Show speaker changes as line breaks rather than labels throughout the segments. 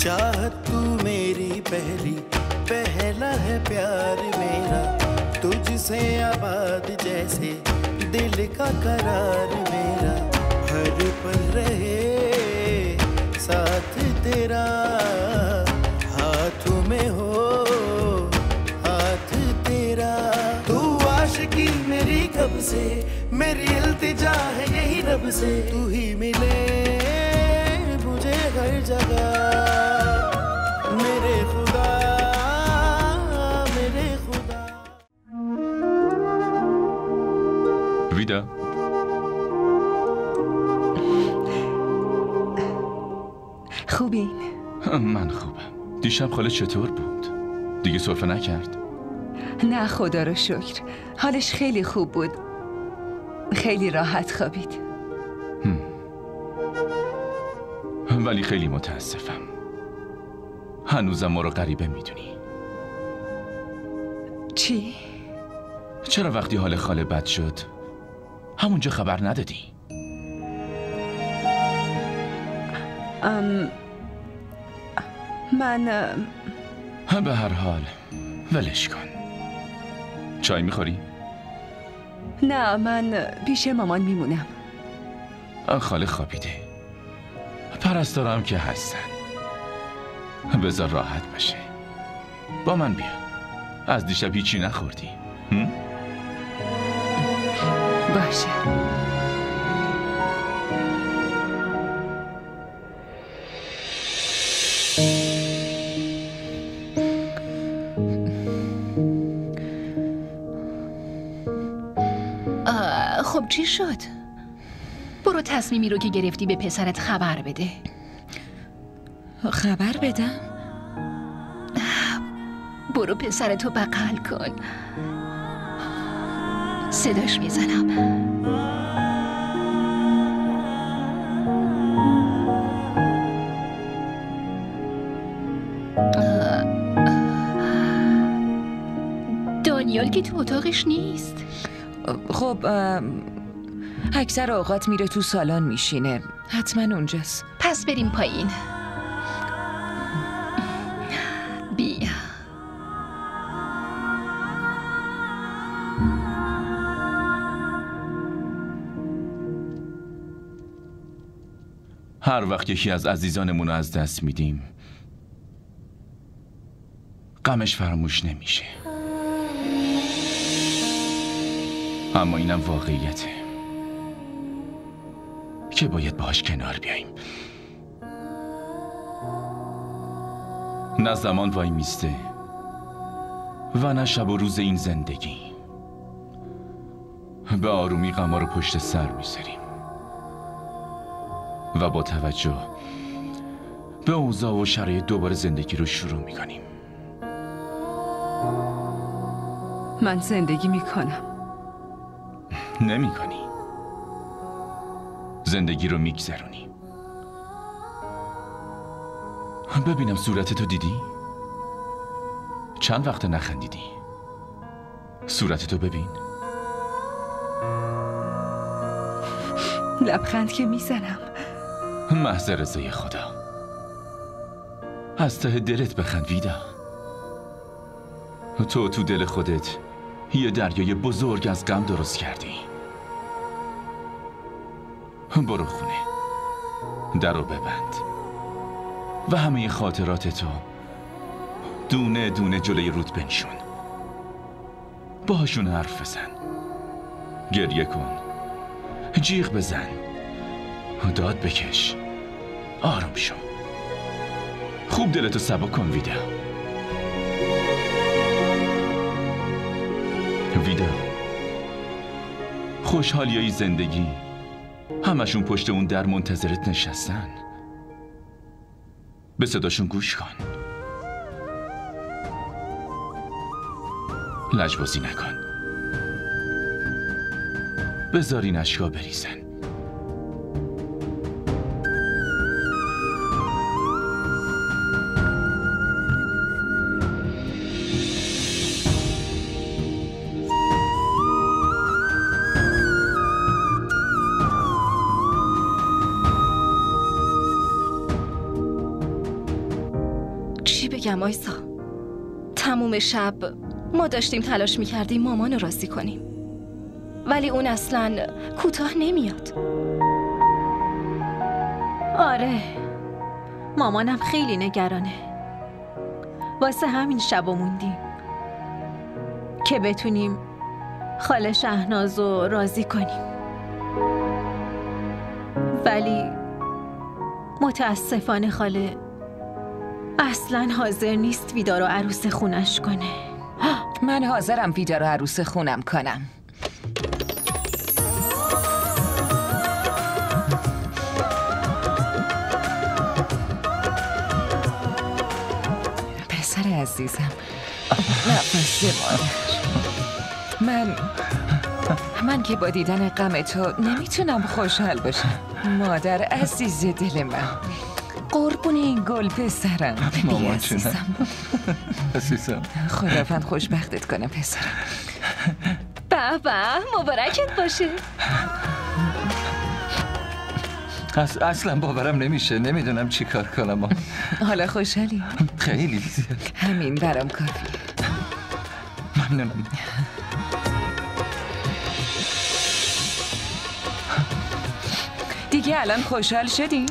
चाहत तू मेरी पहली, पहला है प्यार मेरा, तुझसे आबाद जैसे दिल का करार मेरा, हर पल रहे साथ तेरा, हाथों में हो हाथ तेरा। तू आशिकी मेरी कब से, मेरी इल्तिजा है यही रब से, तू ही मिले मुझे हर जगह, मेरे खुदा मेरे खुदा।
ویدا
خوبین؟
من خوبم. دیشب خاله چطور بود؟ دیگه سرفه نکرد؟
نه خدا رو شکر، حالش خیلی خوب بود، خیلی راحت خوابید.
ولی خیلی متاسفم، هنوزم ما رو غریبه میدونی.
چی؟
چرا وقتی حال خاله بد شد همونجا خبر ندادی؟
من
به هر حال ولش کن. چای میخوری؟
نه، من پیش مامان میمونم.
خاله خوابیده، پرستارم که هستن، بذار راحت باشه. با من بیا، از دیشب هیچی نخوردی؟
باشه.
خب چی شد؟ برو تصمیمی رو که گرفتی به پسرت خبر بده.
خبر بدم؟
برو پسرتو بغل کن، صداش میزنم. دانیال که تو اتاقش نیست.
خب اکثر اوقات میره تو سالن میشینه، حتما اونجاست.
پس بریم پایین. بیا.
هر وقت یکی از عزیزانمون رو از دست میدیم غمش فراموش نمیشه، اما اینم واقعیته که باید باهاش کنار بیاییم. نه زمان وای میسته و نه شب و روز این زندگی. به آرومی غما رو پشت سر میذاریم و با توجه به اوضاع و شرایط دوباره زندگی رو شروع میکنیم.
من زندگی میکنم.
نمیکنی، زندگی رو میگذرونی. ببینم صورتتو دیدی؟ چند وقت نخندیدی؟ صورتتو ببین.
لبخند که میزنم.
محض رضای خدا. از ته دلت بخند ویدا. تو دل خودت یه دریای بزرگ از غم درست کردی. برو خونه، در رو ببند و همه خاطراتتو دونه دونه جلوی رود بنشون. باهاشون حرف بزن، گریه کن، جیغ بزن، داد بکش، آروم شو. خوب دلتو سبک کن ویدا. ویدا، خوشحالیای زندگی همشون پشت اون در منتظرت نشستن. به صداشون گوش کن، لجبازی نکن، بذار این اشکا بریزن.
چی بگم آیسا؟ تموم شب ما داشتیم تلاش میکردیم مامان رو راضی کنیم، ولی اون اصلاً کوتاه نمیاد.
آره، مامانم خیلی نگرانه. واسه همین شبا موندیم که بتونیم خاله شهناز رو راضی کنیم، ولی متاسفانه خاله اصلاً حاضر نیست ویدا رو عروس خونش کنه.
من حاضرم ویدا رو عروس خونم کنم. پسر عزیزم، نفس مادر، من که با دیدن غم تو نمیتونم خوشحال باشم. مادر عزیز دل من، قربون این گل پسرم.
مامان چونم عزیزم.
خداوند خوشبختت کنه پسرم.
بابا مبارکت باشه.
اصلا باورم نمیشه، نمیدونم چی کار کنم.
حالا خوشحالی؟
خیلی زیاد.
همین برام کافی.
ممنونم.
دیگه الان خوشحال شدین؟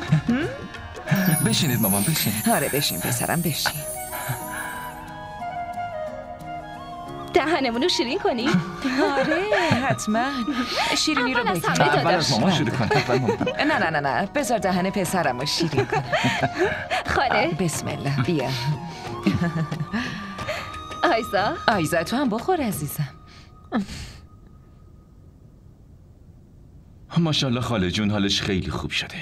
بشینید مامان، بشینید.
آره بشین پسرم، بشین.
دهنمونو شیرین کنی؟
آره حتما. شیرینی رو بگیر.
اول از مامان شروع کنم.
نه بذار دهن پسرم رو شیرین کنم.
خاله
بسم الله، بیا. آیزا تو هم بخور عزیزم.
ماشاءالله خاله جون حالش خیلی خوب شده.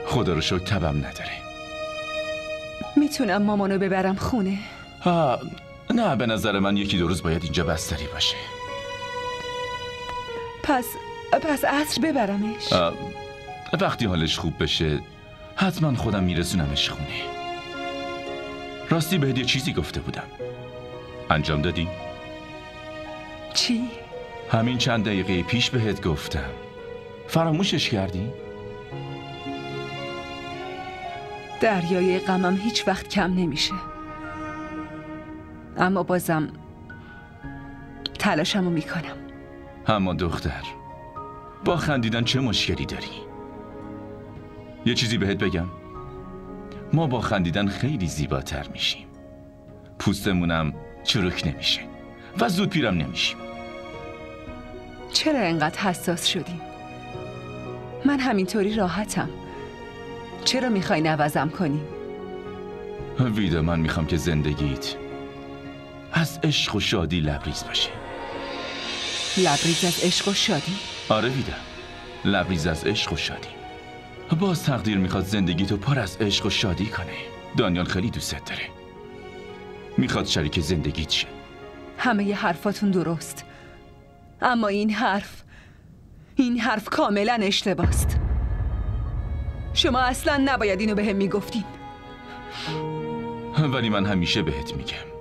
خدا رو شکر تبم نداره.
میتونم مامانو ببرم خونه؟
نه، به نظر من 1-2 روز باید اینجا بستری باشه.
پس عصر ببرمش؟
وقتی حالش خوب بشه حتما خودم میرسونمش خونه. راستی بهت یه چیزی گفته بودم، انجام دادی؟
چی؟
همین چند دقیقه پیش بهت گفتم، فراموشش کردی؟
دریای غمم هیچ وقت کم نمیشه، اما بازم تلاشمو میکنم.
اما دختر، با خندیدن چه مشکلی داری؟ یه چیزی بهت بگم، ما با خندیدن خیلی زیباتر میشیم، پوستمونم چروک نمیشه و زود پیرم نمیشیم.
چرا اینقدر حساس شدی؟ من همینطوری راحتم. چرا میخوای نوازم کنی؟
ویدا، من میخوام که زندگیت از عشق و شادی لبریز باشه.
لبریز از عشق و شادی؟
آره ویدا، لبریز از عشق و شادی. باز تقدیر میخواد زندگیتو پر از عشق و شادی کنه. دانیال خیلی دوستت داره، میخواد شریک زندگیت شه.
همه ی حرفاتون درست، اما این حرف کاملا اشتباست. شما اصلا نباید اینو بهم میگفتین.
ولی من همیشه بهت میگم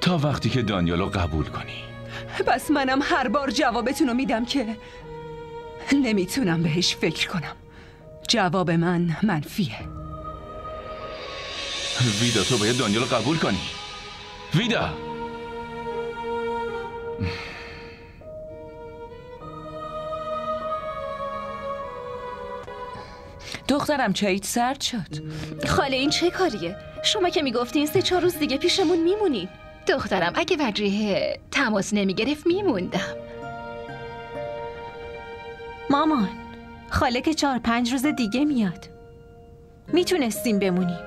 تا وقتی که دانیالو قبول کنی.
پس منم هر بار جوابتونو میدم که نمیتونم بهش فکر کنم. جواب من منفیه.
ویدا، تو باید دانیالو قبول کنی. ویدا،
دخترم چاییت سرد شد.
خاله این چه کاریه؟ شما که میگفتین 3-4 روز دیگه پیشمون میمونین.
دخترم اگه وجیه تماس نمیگرفت میموندم.
مامان، خاله که 4-5 روز دیگه میاد، میتونستیم بمونیم.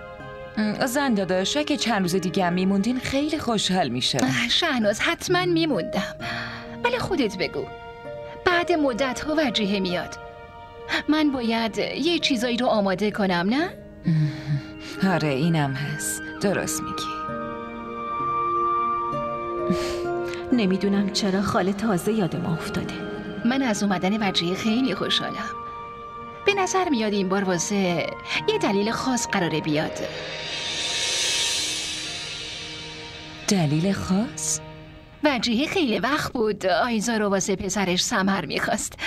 زن داداش، اگه چند روز دیگه هم میموندین خیلی خوشحال میشه.
شهناز حتما میموندم، ولی خودت بگو بعد مدت ها وجیه میاد، من باید یه چیزایی رو آماده کنم نه؟
آره اینم هست، درست میگی.
نمیدونم چرا خاله تازه یاد ما افتاده.
من از اومدن وجیه خیلی خوشحالم. به نظر میاد این بار واسه یه دلیل خاص قراره بیاد.
دلیل خاص؟
وجیه خیلی وقت بود آیزا رو واسه پسرش سمر میخواست،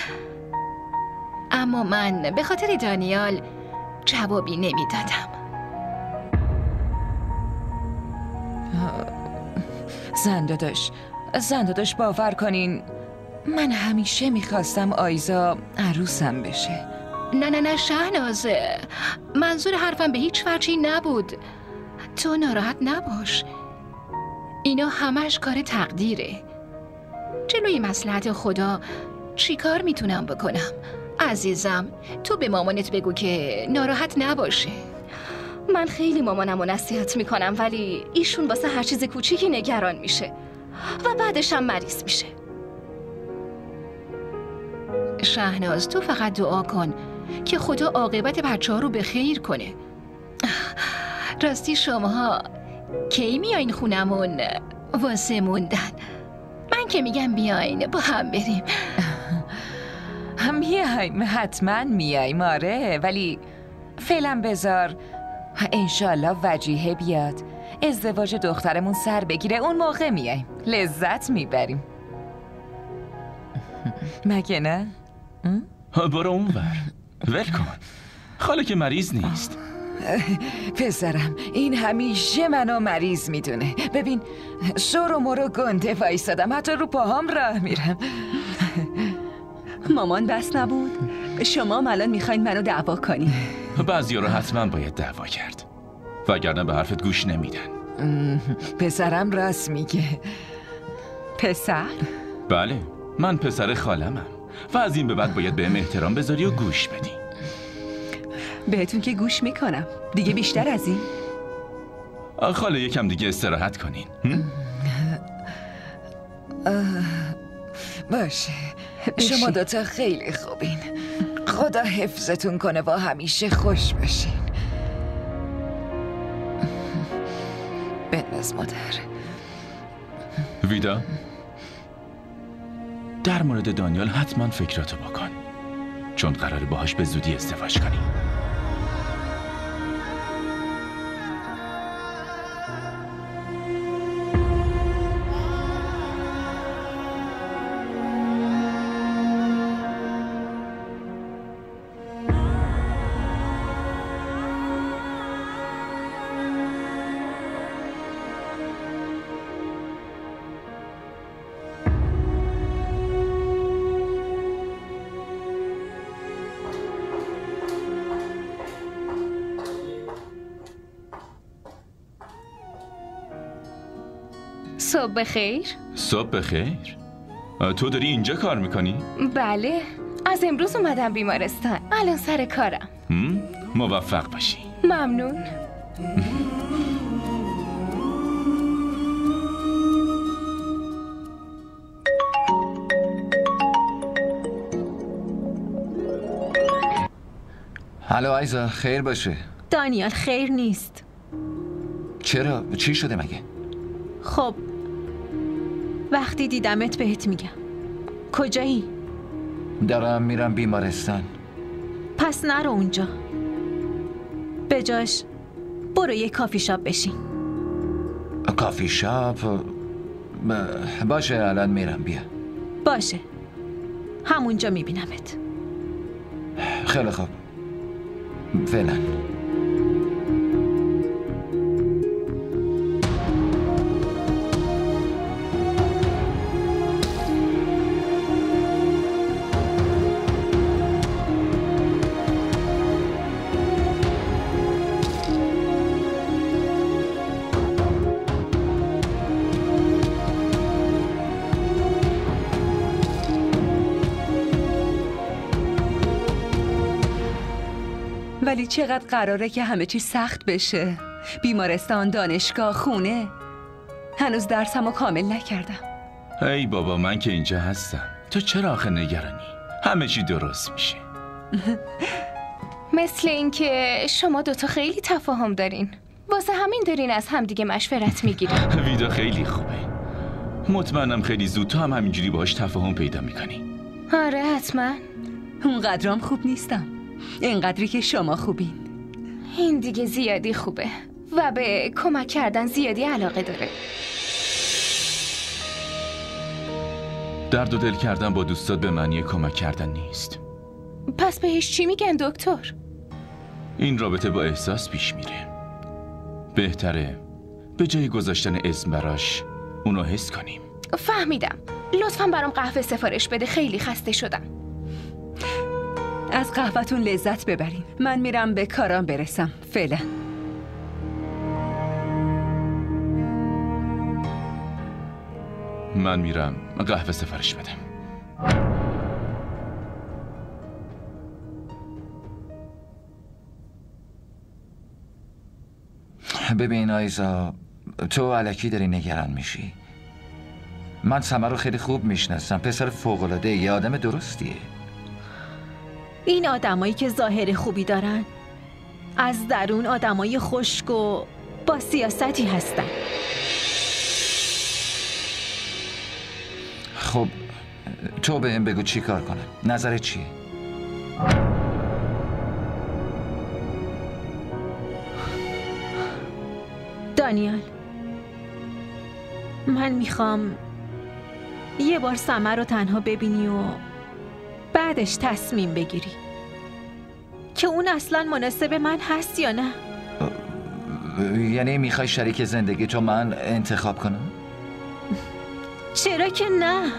اما من به خاطر دانیال جوابی نمیدادم.
زنداداش باور کنین من همیشه میخواستم آیزا عروسم بشه.
نه شهناز، منظور حرفم به هیچ وجهی نبود. تو ناراحت نباش، اینا همش کار تقدیره. جلوی مصلحت خدا چی کار میتونم بکنم؟ عزیزم تو به مامانت بگو که ناراحت نباشه.
من خیلی مامانم رو نصیحت میکنم ولی ایشون واسه هر چیز کوچیکی نگران میشه و بعدش هم مریض میشه.
شهناز تو فقط دعا کن که خدا عاقبت بچه‌ها رو به خیر کنه. راستی شماها کی میایین خونمون واسه موندن؟ من که میگم بیاین با هم بریم.
میایم، حتما میایم. آره ولی فعلا بذار انشالله وجیه بیاد، ازدواج دخترمون سر بگیره، اون موقع میایم، لذت میبریم. مگه نه؟
برو اونور، ول کن. خاله که مریض نیست.
پسرم این همیشه منو مریض میدونه. ببین شور و مرو گنده وایسادم، حتی رو پاهام راه میرم.
مامان بس نبود؟ شما الان میخواین منو دعوا کنین؟
بعضیا رو حتما باید دعوا کرد، وگرنه به حرفت گوش نمیدن.
پسرم راست میگه.
پسر؟
بله، من پسر خالمم و از این به بعد باید بهم احترام بذاری و گوش بدی.
بهتون که گوش میکنم، دیگه بیشتر از این؟
خاله یکم دیگه استراحت کنین.
باشه، شما دوتا خیلی خوبین. خدا حفظتون کنه و همیشه خوش باشین. بنز مادر.
ویدا، در مورد دانیال حتما فکراتو بکن، چون قراره باهاش به زودی ازدواج کنی.
صبح بخیر.
صبح بخیر. تو داری اینجا کار میکنی؟
بله، از امروز اومدم بیمارستان، الان سر کارم.
موفق باشی.
ممنون.
هلو آیزا، خیر باشه.
دانیال خیر نیست.
چرا؟ چی شده مگه؟
خب وقتی دیدمت بهت میگم. کجایی؟
دارم میرم بیمارستان.
پس نرو اونجا، به جاش برو یه کافی شاپ بشین.
کافی شاپ؟ باشه الان میرم، بیا.
باشه، همونجا میبینمت.
خیلی خوب، فعلا.
ولی چقدر قراره که همه چی سخت بشه. بیمارستان، دانشگاه، خونه. هنوز درسمو کامل نکردم.
ای بابا، من که اینجا هستم. تو چرا آخه نگرانی؟ همه چی درست میشه.
مثل اینکه شما دوتا خیلی تفاهم دارین، واسه همین دارین از همدیگه مشورت میگیرین.
ویدا خیلی خوبه. مطمئنم خیلی زود تو هم همینجوری باهاش تفاهم پیدا میکنی.
آره حتما.
اونقدرام خوب نیستم، اینقدری که شما خوبین.
این دیگه زیادی خوبه و به کمک کردن زیادی علاقه داره.
درد و دل کردن با دوستات به معنی کمک کردن نیست.
پس بهش چی میگن دکتر؟
این رابطه با احساس پیش میره. بهتره به جای گذاشتن اسم براش اونو حس کنیم.
فهمیدم. لطفاً برام قهوه سفارش بده، خیلی خسته شدم.
از قهوه‌تون لذت ببرین. من میرم به کارام برسم. فعلا.
من میرم قهوه سفارش بدم.
ببین آیزا، تو الکی داری نگران میشی. من سمر رو خیلی خوب میشناسم. پسر فوق‌العاده، یه آدم درستیه.
این آدمایی که ظاهر خوبی دارن از درون آدمای خشک و با سیاستی هستن.
خب تو بهم بگو چی کار کنم. نظرت چیه؟
دانیال، من میخوام یه بار سمر رو تنها ببینی و بعدش تصمیم بگیری که اون اصلا مناسب من هست یا نه.
یعنی میخوای شریک زندگی تو من انتخاب کنم؟
چرا که نه؟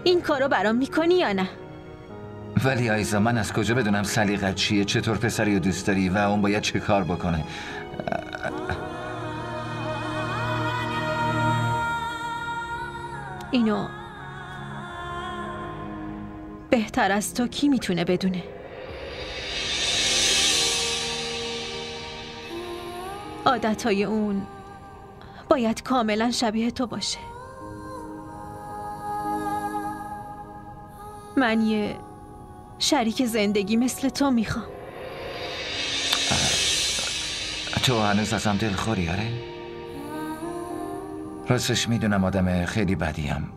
این کارو برام میکنی یا نه؟
ولی آیزا، من از کجا بدونم سلیقت چیه، چطور پسری رو دوست داری و اون باید چه کار بکنه؟
اینو بهتر از تو کی میتونه بدونه؟ عادتهای اون باید کاملا شبیه تو باشه. من یه شریک زندگی مثل تو میخوام.
تو هنوز ازم دلخوری؟ آره؟ راستش میدونم آدم خیلی بدیم.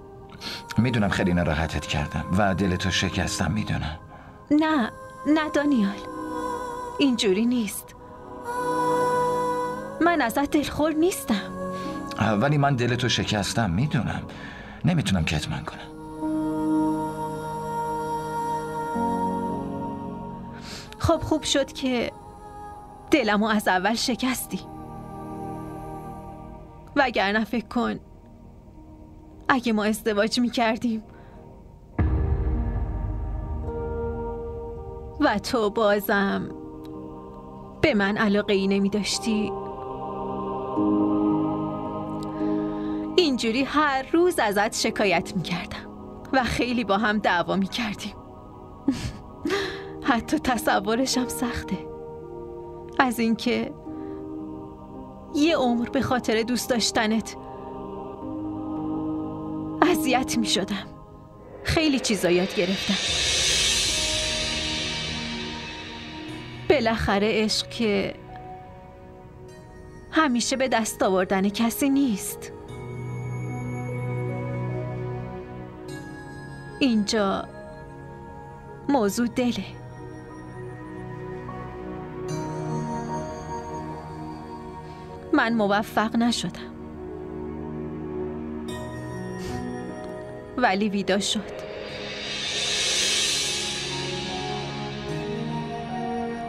میدونم خیلی ناراحتت کردم و دلتو شکستم. میدونم.
نه دانیال، اینجوری نیست. من ازت دلخور نیستم.
ولی من دلتو شکستم. میدونم. نمیتونم کتمان کنم.
خب خوب شد که دلمو از اول شکستی. وگرنه فکر کن اگه ما ازدواج میکردیم و تو بازم به من علاقه ای نمی داشتی، اینجوری هر روز ازت شکایت میکردم و خیلی با هم دعوا میکردیم. حتی تصورشم سخته از اینکه یه عمر به خاطر دوست داشتنت اذیت می شدم. خیلی چیزا یاد گرفتم. بالاخره عشق که همیشه به دست آوردن کسی نیست. اینجا موضوع دله. من موفق نشدم ولی ویدا شد.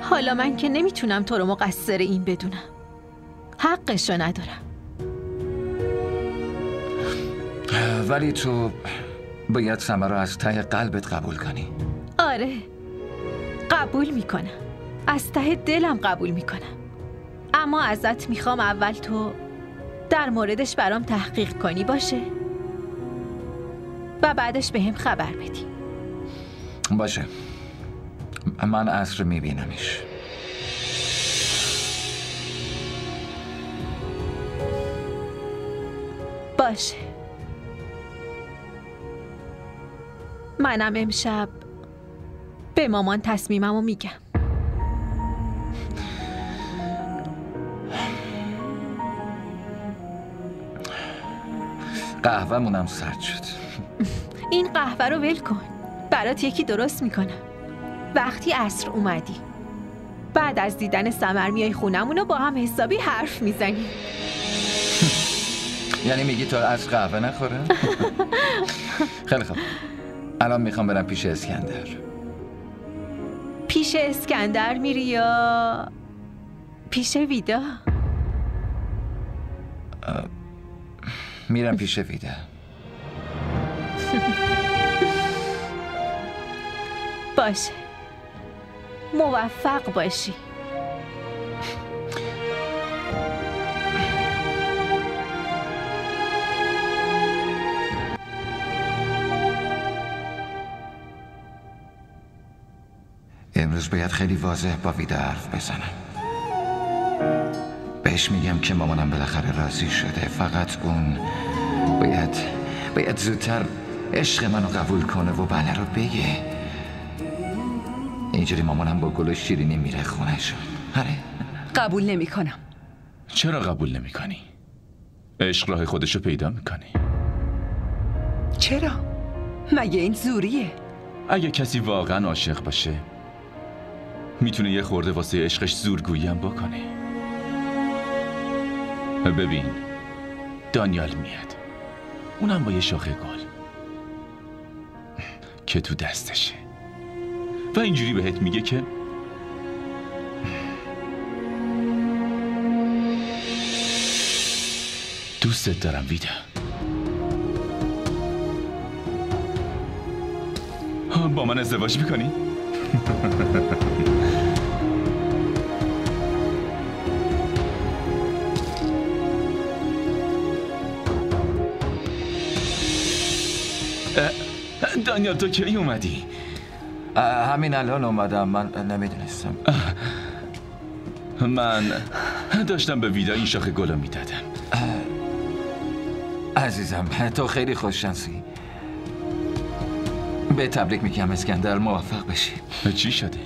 حالا من که نمیتونم تو رو مقصر این بدونم. حقشو ندارم.
ولی تو باید سمر رو از ته قلبت قبول کنی.
آره، قبول میکنم. از ته دلم قبول میکنم. اما ازت میخوام اول تو در موردش برام تحقیق کنی، باشه؟ و بعدش به هم خبر بدی.
باشه. من عصر میبینمش.
باشه. منم امشب به مامان تصمیممو میگم.
قهوه مونم سرد شد.
این قهوه رو ول کن. برات یکی درست میکنم. وقتی عصر اومدی بعد از دیدن سمر میای خونمونو با هم حسابی حرف میزنی.
یعنی میگی تو از قهوه نخوره؟ خیلی خوب. الان میخوام برم پیش اسکندر.
پیش اسکندر میری یا پیش ویدا؟
میرم پیش ویدا.
باشه، موفق باشی.
امروز باید خیلی واضح با ویدا حرف بزنم. بهش میگم که مامانم بالاخره راضی شده، فقط اون باید زودتر عشق منو قبول کنه و بله رو بگه. اینجوری مامانم با گل و شیرینی میره خونه‌شون. آره.
قبول نمی کنم.
چرا قبول نمی کنی؟ عشق راه خودشو پیدا میکنه.
چرا؟ مگه این زوریه؟
اگه کسی واقعا عاشق باشه میتونه یه خورده واسه عشقش زورگویی هم بکنه. ببین، دانیال میاد، اونم با یه شاخه گل که تو دستشه و اینجوری بهت میگه که دوستت دارم ویدا. با من ازدواج میکنی؟ دانیال تو کی اومدی؟
همین الان اومدم. من نمیدونستم.
من داشتم به ویدا این شاخه گلو میدادم.
عزیزم تو خیلی خوششانسی. به تبریک میگم اسکندر، موفق بشی.
چی شده؟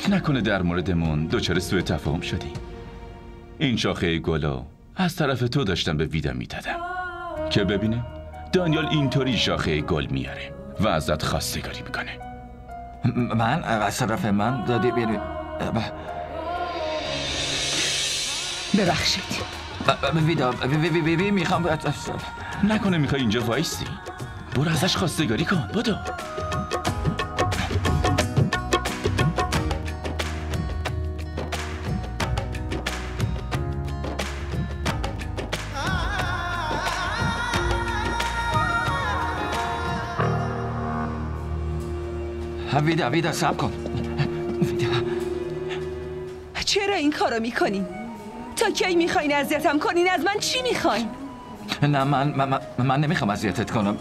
نکنه در موردمون دچار سوء تفاهم شدی؟ این شاخه گلو از طرف تو داشتم به ویدا میدادم که ببینه دانیال اینطوری شاخه گل میاره و ازت خواستگاری میکنه.
من از طرف من دادی بیاری.
ببخشید
ویدا میخوام.
نکنه میخوای اینجا وایستی؟ برو ازش خواستگاری کن. بدو.
ویدا صبر کن. ویدا
چرا این کارو میکنین؟ تا کی میخواین اذیتم کنین؟ از من چی میخواین؟
نه من نمیخوام اذیتت کنم.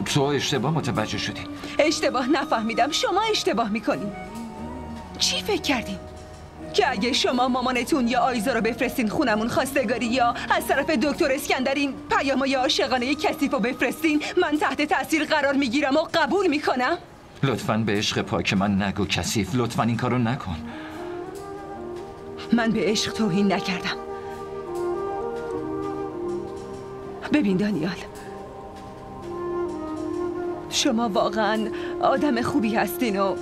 تو اشتباه متوجه شدی.
اشتباه نفهمیدم. شما اشتباه میکنین. چی فکر کردین؟ که اگه شما مامانتون یا آیزا رو بفرستین خونمون خواستگاری یا از طرف دکتر اسکندر این پیامای عاشقانه کثیف رو بفرستین، من تحت تاثیر قرار میگیرم و قبول میکنم؟
لطفاً به عشق پاک من نگو کثیف. لطفاً این کارو نکن.
من به عشق توهین نکردم. ببین دانیال، شما واقعا آدم خوبی هستین و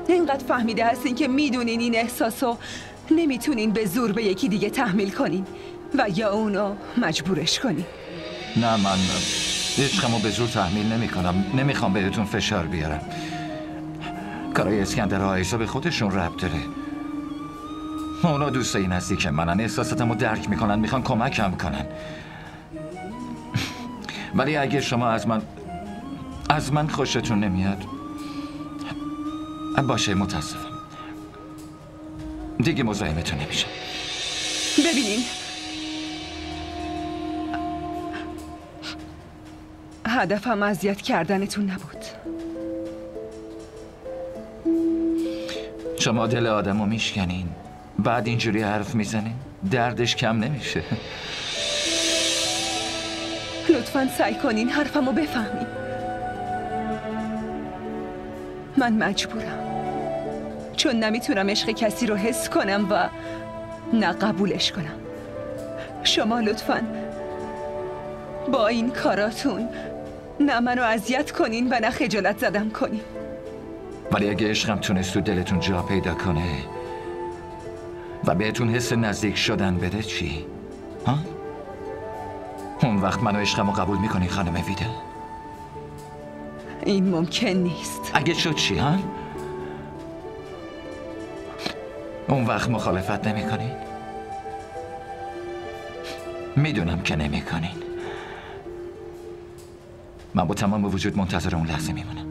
اینقدر فهمیده هستین که میدونین این احساسو نمیتونین به زور به یکی دیگه تحمیل کنین و یا اونو مجبورش کنین.
نه من عشقمو به زور تحمیل نمی کنم. نمیخوام بهتون فشار بیارم. کارای اسکندر و آیزا به خودشون ربط داره. اونا دوستای نزدیک منن، احساساتمو درک میکنن، میخوان کمکم کنن. ولی اگه شما از من خوشتون نمیاد باشه، متاسفم. دیگه مزاحمتون نمیشم.
ببینین، هدفم اذیت کردنتون نبود.
شما دل آدمو میشکنین، بعد اینجوری حرف میزنین، دردش کم نمیشه.
لطفاً سعی کنین حرفمو بفهمین. من مجبورم، چون نمیتونم عشق کسی رو حس کنم و نه قبولش کنم. شما لطفاً با این کاراتون نه منو اذیت کنین و نه خجالت زدم کنین.
ولی اگه عشقم تونست تو دلتون جا پیدا کنه و بهتون حس نزدیک شدن بده چی؟ ها؟ اون وقت منو عشقمو قبول میکنی خانم ویدا؟
این ممکن نیست.
اگه شد چی ها؟ اون وقت مخالفت نمیکنین؟ میدونم که نمیکنین. من با تمام وجود منتظر اون لحظه میمونم.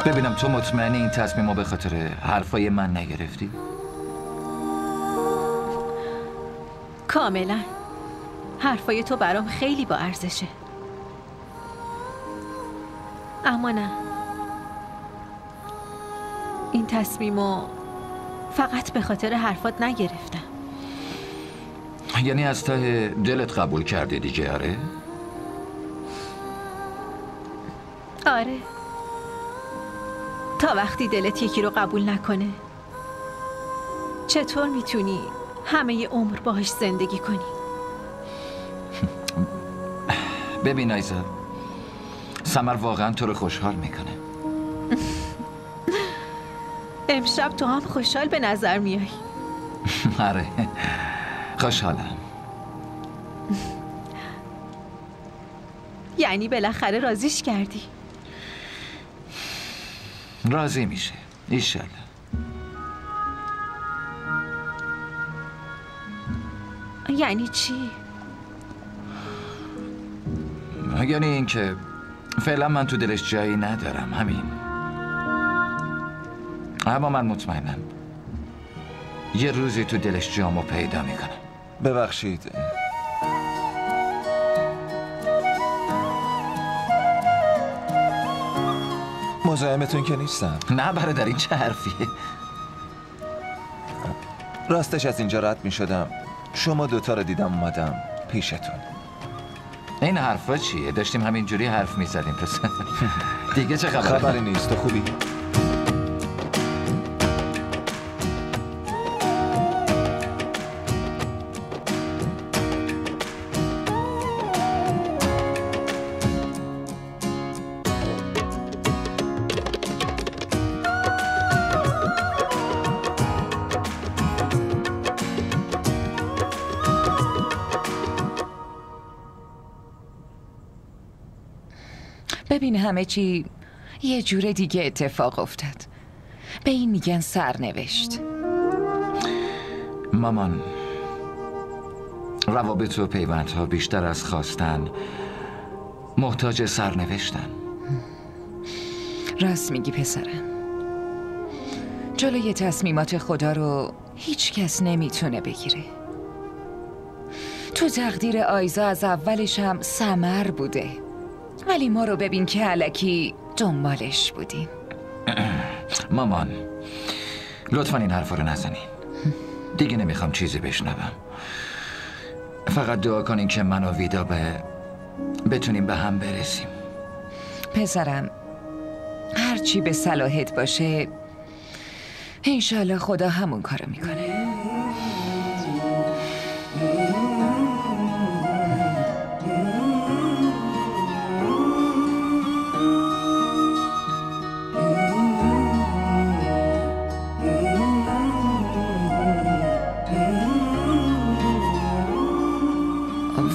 ببینم تو مطمئنی این تصمیمو به خاطر حرفای من نگرفتی؟
کاملا. حرفای تو برام خیلی با ارزشه. اما نه، این تصمیمو فقط به خاطر حرفات نگرفتم.
یعنی از ته دلت قبول کردی دیگه؟ آره؟
آره. تا وقتی دلت یکی رو قبول نکنه چطور میتونی همه عمر باهاش زندگی کنی؟
ببین آیزا، سمر واقعا تو رو خوشحال میکنه.
امشب تو هم خوشحال به نظر میای.
آره، خوشحالم.
یعنی بالاخره راضیش کردی؟
راضی میشه ایشالله.
یعنی چی؟
یعنی این که فعلا من تو دلش جایی ندارم، همین. اما من مطمئنم یه روزی تو دلش جامو پیدا میکنم.
ببخشید، مزاحمتون که نیستم.
نه برادر، این چه حرفیه؟
راستش از اینجا رد می شدم، شما دوتا رو دیدم اومدم پیشتون.
این حرفا چیه؟ داشتیم همینجوری حرف می زدیم پس. دیگه چه خبره؟
خبری نیست. تو خوبی؟
ببین همه چی یه جور دیگه اتفاق افتاد. به این میگن سرنوشت.
مامان، روابط و پیوندها بیشتر از خواستن محتاج سرنوشتن.
راست میگی پسرم. جلوی تصمیمات خدا رو هیچ کس نمیتونه بگیره. تو تقدیر آیزا از اولش هم سمر بوده، ولی ما رو ببین که الکی دنبالش بودیم.
مامان لطفا این حرفا رو نزنین. دیگه نمیخوام چیزی بشنوم. فقط دعا کنین که من و ویدا بتونیم به هم برسیم.
پسرم، هرچی به صلاحت باشه انشالله خدا همون کارو میکنه.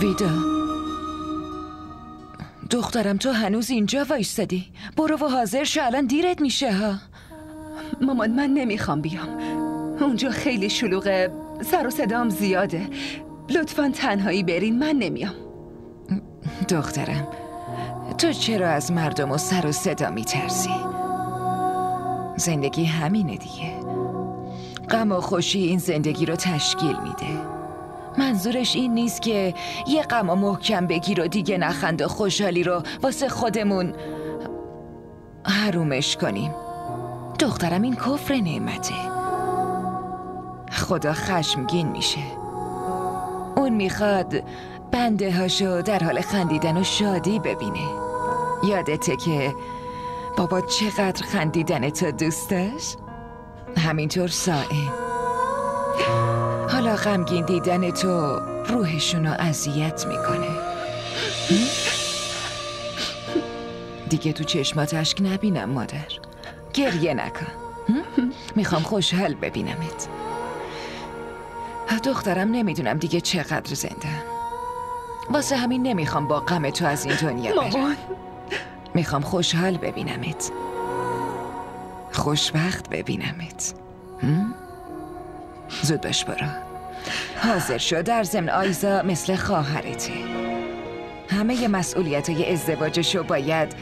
ویدا دخترم، تو هنوز اینجا وایستادی؟ برو و حاضر شو، الان دیرت میشه ها.
مامان من نمیخوام بیام، اونجا خیلی شلوغه، سر و صدام زیاده. لطفاً تنهایی برین، من نمیام.
دخترم، تو چرا از مردم و سر و صدا میترسی؟ زندگی همینه دیگه. غم و خوشی این زندگی رو تشکیل میده. منظورش این نیست که یه غم و محکم بگیر و دیگه نخند و خوشحالی رو واسه خودمون حرومش کنیم. دخترم، این کفر نعمته. خدا خشمگین میشه. اون میخواد بنده هاشو در حال خندیدن و شادی ببینه. یادته که بابا چقدر خندیدن تو دوست داشت؟ همینطور سائم. حالا غمگین دیدن تو روحشونو اذیت میکنه. دیگه تو چشمات اشک نبینم مادر. گریه نکن. میخوام خوشحال ببینمت. دخترم، نمیدونم دیگه چقدر زنده. واسه همین نمیخوام با غم تو از این دنیا برم.
مامان،
میخوام خوشحال ببینمت، خوشبخت ببینمت. زود باش برو، حاضر شو. در ضمن آیزا مثل خواهرته. همه مسئولیت‌های ازدواجشو باید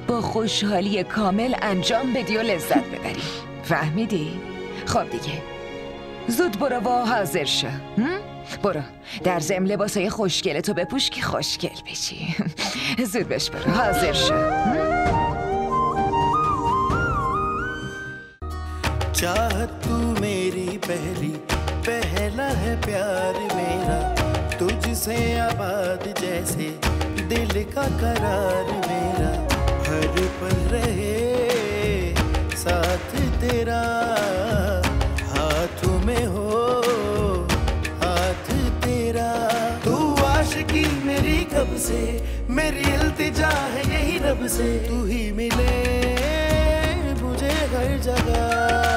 با خوشحالی کامل انجام بدی و لذت ببری. فهمیدی؟ خب دیگه زود برو و حاضر شو. برو، در ضمن لباسای خوشگلتو بپوش که خوشگل بشی. زود باش برو، حاضر شو.
चाहत तू मेरी पहला है प्यार मेरा, तुझसे आबाद जैसे दिल का करार मेरा, हर पल रहे साथ तेरा, हाथों में हो हाथ तेरा। तू आशिकी मेरी कब से, मेरी इल्तिजा है यही रब से, तू ही मिले मुझे हर जगह।